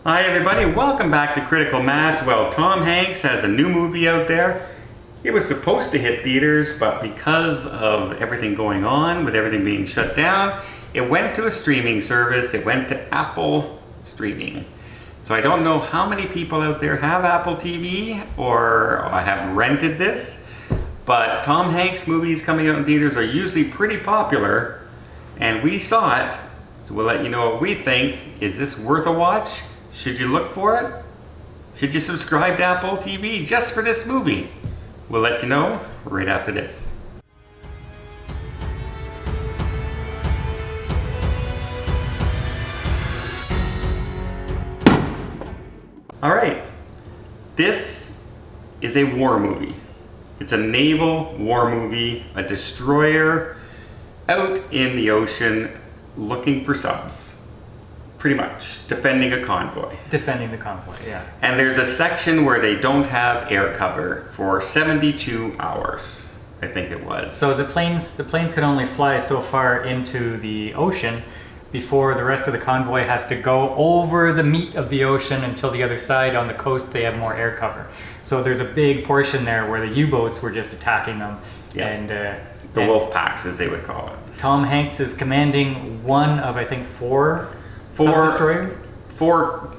Hi everybody, welcome back to Critical Mass. Well, Tom Hanks has a new movie out there. It was supposed to hit theaters, but because of everything going on, with everything being shut down, it went to a streaming service. It went to Apple streaming. So I don't know how many people out there have Apple TV or have rented this, but Tom Hanks movies coming out in theaters are usually pretty popular, and we saw it, so we'll let you know what we think. Is this worth a watch? Should you look for it? Should you subscribe to Apple TV just for this movie? We'll let you know right after this. Alright, this is a war movie. It's a naval war movie, a destroyer out in the ocean looking for subs. Pretty much, defending a convoy. Defending the convoy, yeah. And there's a section where they don't have air cover for 72 hours, I think it was. So the planes can only fly so far into the ocean before the rest of the convoy has to go over the meat of the ocean until the other side on the coast they have more air cover. So there's a big portion there where the U-boats were just attacking them. Yeah. And the wolf packs, as they would call it. Tom Hanks is commanding one of, I think, four destroyers? Four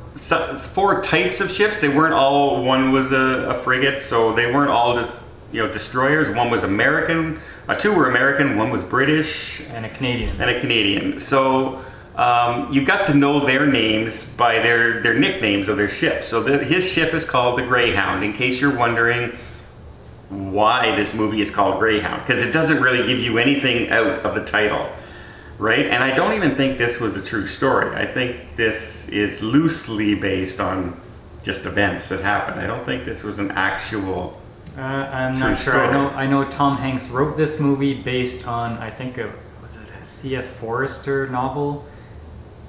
types of ships. They weren't all, one was a frigate, so they weren't all just, destroyers. One was American, two were American, one was British. And a Canadian. So you got to know their names by their nicknames of their ships. So his ship is called the Greyhound, in case you're wondering why this movie is called Greyhound, because it doesn't really give you anything out of the title. Right? And I don't even think this was a true story. I think this is loosely based on just events that happened. I don't think this was an actual I'm true not sure. story. I know Tom Hanks wrote this movie based on, I think, was it a C.S. Forrester novel?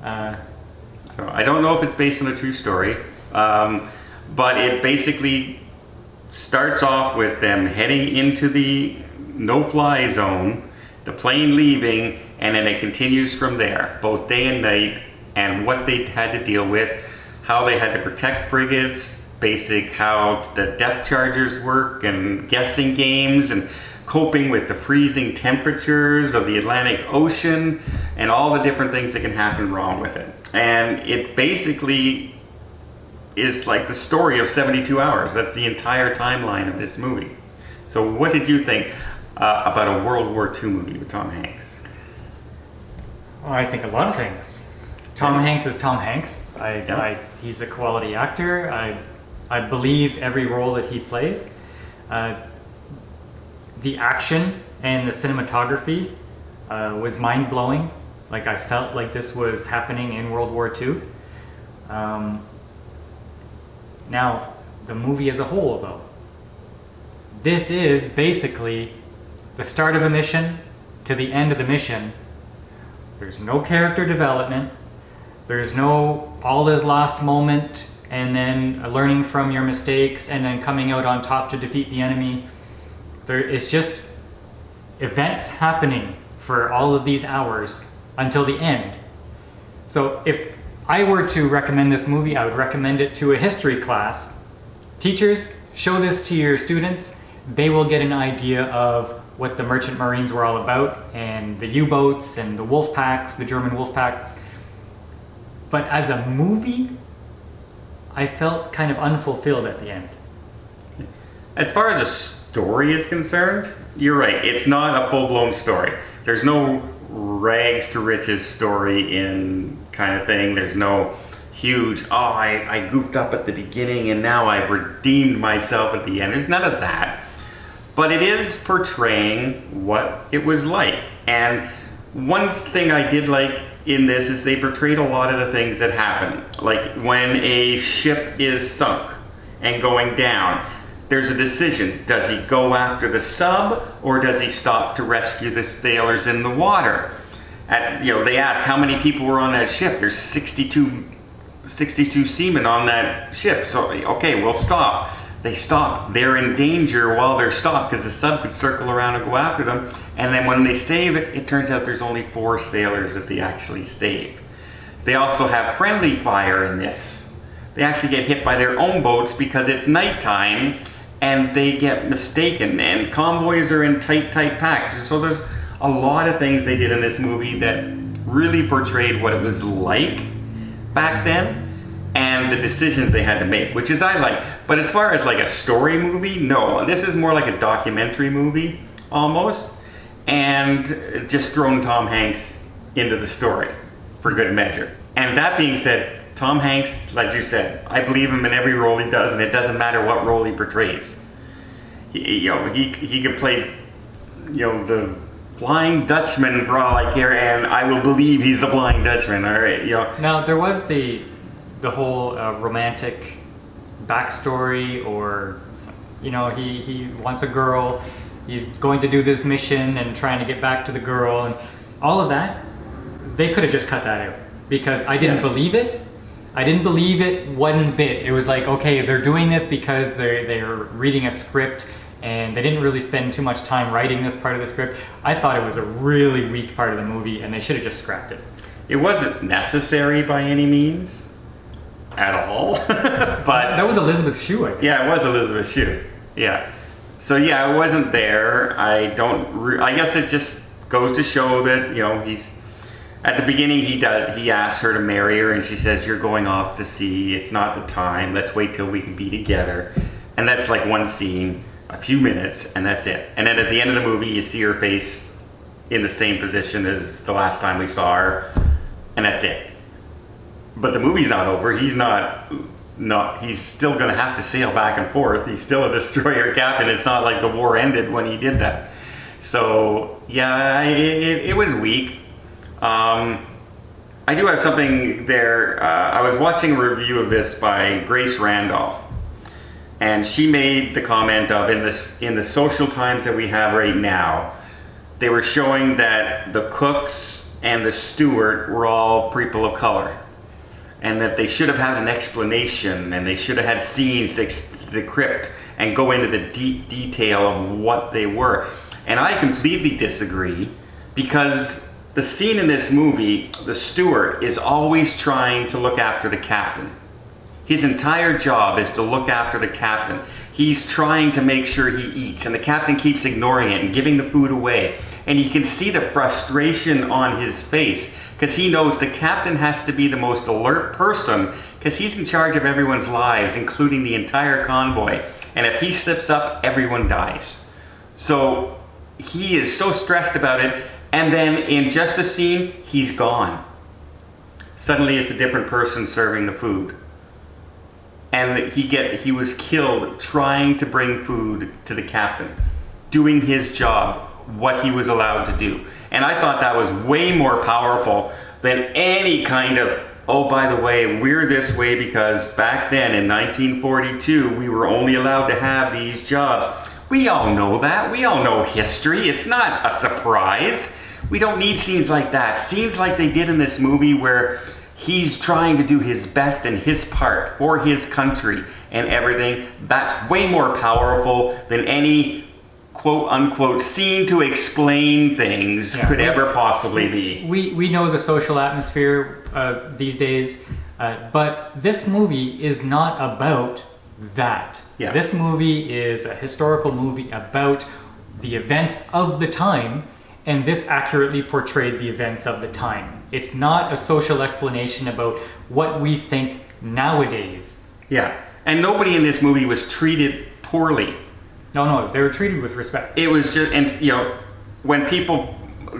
So I don't know if it's based on a true story, but it basically starts off with them heading into the no-fly zone, the plane leaving, and then it continues from there, both day and night, and what they had to deal with, how they had to protect frigates, how the depth chargers work, and guessing games, and coping with the freezing temperatures of the Atlantic Ocean, and all the different things that can happen wrong with it. And it basically is like the story of 72 hours. That's the entire timeline of this movie. So what did you think about a World War II movie with Tom Hanks? Well, I think a lot of things. Tom Hanks is Tom Hanks. He's a quality actor. I believe every role that he plays. The action and the cinematography was mind-blowing. Like, I felt like this was happening in World War II. Now, the movie as a whole, though. This is basically the start of a mission to the end of the mission. There's no character development. There's no all is lost moment and then learning from your mistakes and then coming out on top to defeat the enemy. It's just events happening for all of these hours until the end. So if I were to recommend this movie, I would recommend it to a history class. Teachers, show this to your students. They will get an idea of what the merchant marines were all about, and the U-boats and the wolf packs, the German wolf packs. But as a movie, I felt kind of unfulfilled at the end. As far as a story is concerned, you're right. It's not a full-blown story. There's no rags to riches story in kind of thing. There's no huge, I goofed up at the beginning and now I've redeemed myself at the end. There's none of that. But it is portraying what it was like. And one thing I did like in this is they portrayed a lot of the things that happen. Like when a ship is sunk and going down, there's a decision. Does he go after the sub or does he stop to rescue the sailors in the water? They ask how many people were on that ship. There's 62 seamen on that ship. So, okay, we'll stop. They stop. They're in danger while they're stopped because the sub could circle around and go after them. And then when they save it, it turns out there's only 4 sailors that they actually save. They also have friendly fire in this. they actually get hit by their own boats because it's nighttime and they get mistaken, and convoys are in tight packs. So there's a lot of things they did in this movie that really portrayed what it was like back then and the decisions they had to make, which is I like. But as far as like a story movie, no. This is more like a documentary movie almost, and just thrown Tom Hanks into the story for good measure. And that being said, Tom Hanks, like you said, I believe him in every role he does, and it doesn't matter what role he portrays. He could play, the Flying Dutchman for all I care, and I will believe he's the Flying Dutchman. All right, Now there was the whole romantic backstory, or he wants a girl. He's going to do this mission and trying to get back to the girl, and all of that. They could have just cut that out because I didn't believe it. I didn't believe it one bit. It was like, okay, they're doing this because they're reading a script and they didn't really spend too much time writing this part of the script. I thought it was a really weak part of the movie and they should have just scrapped it. It wasn't necessary by any means at all. But that was Elizabeth Shue, I think. Yeah, it was Elizabeth Shue. Yeah. So yeah, it wasn't there. I guess it just goes to show that, he's at the beginning he asks her to marry her and she says, "You're going off to sea. It's not the time. Let's wait till we can be together." And that's like one scene, a few minutes, and that's it. And then at the end of the movie, you see her face in the same position as the last time we saw her, and that's it. But the movie's not over. He's still going to have to sail back and forth. He's still a destroyer captain. It's not like the war ended when he did that. So yeah, it was weak. I do have something there. I was watching a review of this by Grace Randall, and she made the comment of in the social times that we have right now, they were showing that the cooks and the steward were all people of color, and that they should have had an explanation and they should have had scenes to decrypt and go into the deep detail of what they were. And I completely disagree, because the scene in this movie, the steward is always trying to look after the captain. His entire job is to look after the captain. He's trying to make sure he eats, and the captain keeps ignoring it and giving the food away. And you can see the frustration on his face, because he knows the captain has to be the most alert person, because he's in charge of everyone's lives, including the entire convoy. And if he slips up, everyone dies. So he is so stressed about it. And then in just a scene, he's gone. Suddenly it's a different person serving the food. And he was killed trying to bring food to the captain, doing his job, what he was allowed to do. And I thought that was way more powerful than any kind of, oh, by the way, we're this way because back then in 1942, we were only allowed to have these jobs. We all know that. We all know history. It's not a surprise. We don't need scenes like that. Scenes like they did in this movie where he's trying to do his best in his part for his country and everything. That's way more powerful than any quote unquote scene to explain things could ever possibly be. We know the social atmosphere these days, but this movie is not about that. Yeah. This movie is a historical movie about the events of the time, and this accurately portrayed the events of the time. It's not a social explanation about what we think nowadays. Yeah, and nobody in this movie was treated poorly. No, they were treated with respect. It was just, and when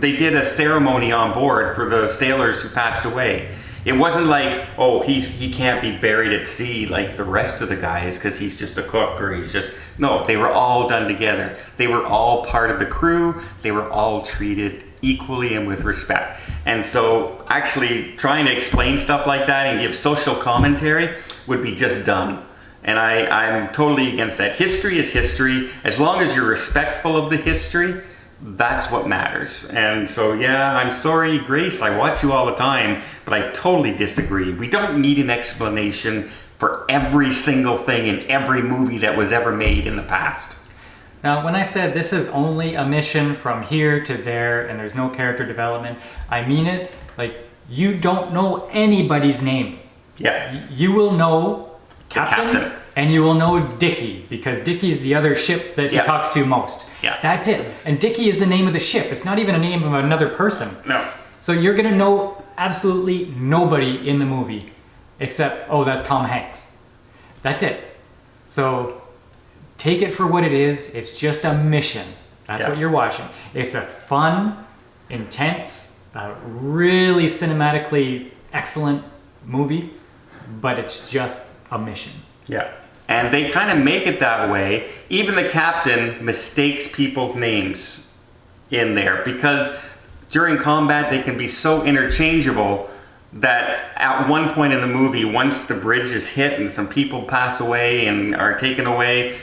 they did a ceremony on board for the sailors who passed away. It wasn't like, oh, he can't be buried at sea like the rest of the guys because he's just a cook or he's just... No, they were all done together. They were all part of the crew. They were all treated equally and with respect. And so actually trying to explain stuff like that and give social commentary would be just dumb. And I'm totally against that. History is history. As long as you're respectful of the history, that's what matters. And so, yeah, I'm sorry, Grace, I watch you all the time, but I totally disagree. We don't need an explanation for every single thing in every movie that was ever made in the past. Now, when I said this is only a mission from here to there and there's no character development, I mean it. Like, you don't know anybody's name. Yeah. You will know captain. and you will know Dickie, because Dickie is the other ship that he Yeah. talks to most. Yeah. That's it. And Dickie is the name of the ship. It's not even a name of another person. No. So you're going to know absolutely nobody in the movie except, oh, that's Tom Hanks. That's it. So take it for what it is. It's just a mission. That's Yeah. what you're watching. It's a fun, intense, really cinematically excellent movie, but it's just a mission. Yeah. And they kind of make it that way. Even the captain mistakes people's names in there because during combat they can be so interchangeable that at one point in the movie, once the bridge is hit and some people pass away and are taken away,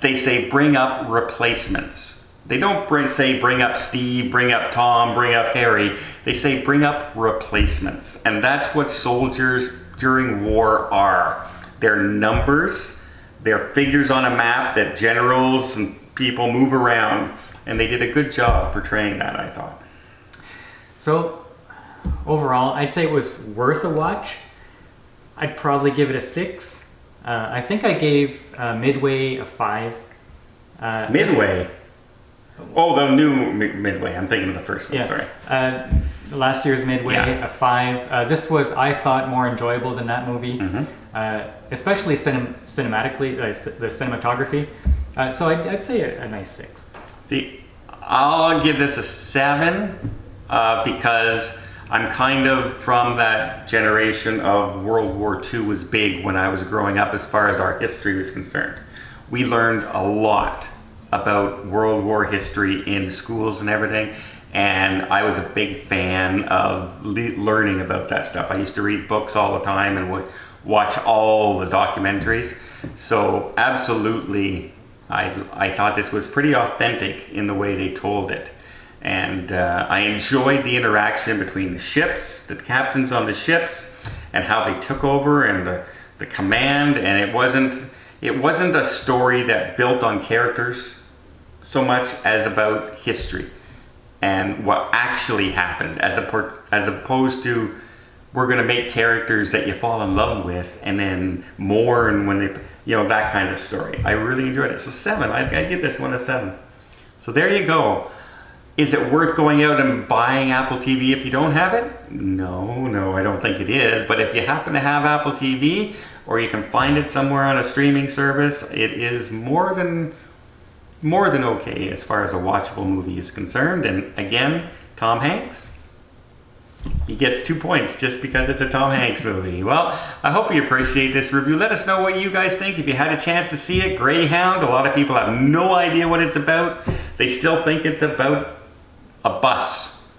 they say bring up replacements. They don't say bring up Steve, bring up Tom, bring up Harry. They say bring up replacements. And that's what soldiers during war are. They're numbers, they're figures on a map that generals and people move around. And they did a good job portraying that, I thought. So overall, I'd say it was worth a watch. I'd probably give it a 6. I think I gave Midway a 5. Midway? Oh, the new Midway. I'm thinking of the first one, sorry. Last year's Midway, Yeah. a 5. This was, I thought, more enjoyable than that movie, especially cinematically, the cinematography. So I'd say a nice 6. See, I'll give this a 7 because I'm kind of from that generation of World War II was big when I was growing up as far as our history was concerned. We learned a lot about World War history in schools and everything, and I was a big fan of learning about that stuff. I used to read books all the time and would watch all the documentaries. So absolutely, I thought this was pretty authentic in the way they told it. And I enjoyed the interaction between the ships, the captains on the ships, and how they took over and the command. And it wasn't a story that built on characters so much as about history and what actually happened, as opposed to we're going to make characters that you fall in love with and then mourn when they, that kind of story. I really enjoyed it. So 7, I'd give this one a 7. So there you go. Is it worth going out and buying Apple TV if you don't have it? No, I don't think it is. But if you happen to have Apple TV or you can find it somewhere on a streaming service, it is more than okay as far as a watchable movie is concerned. And again, Tom Hanks, he gets 2 points just because it's a Tom Hanks movie. Well, I hope you appreciate this review. Let us know what you guys think. If you had a chance to see it, Greyhound, a lot of people have no idea what it's about. They still think it's about a bus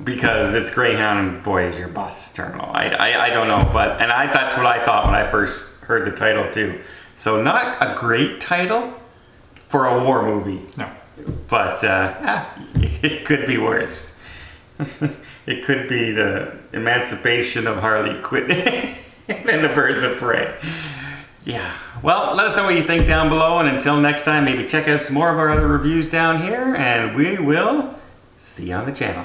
because it's Greyhound and boy is your bus terminal. I don't know, and that's what I thought when I first heard the title too. So not a great title for a war movie. No. But it could be worse. It could be the emancipation of Harley Quinn and the Birds of Prey. Yeah. Well, let us know what you think down below, and until next time, maybe check out some more of our other reviews down here, and we will see you on the channel.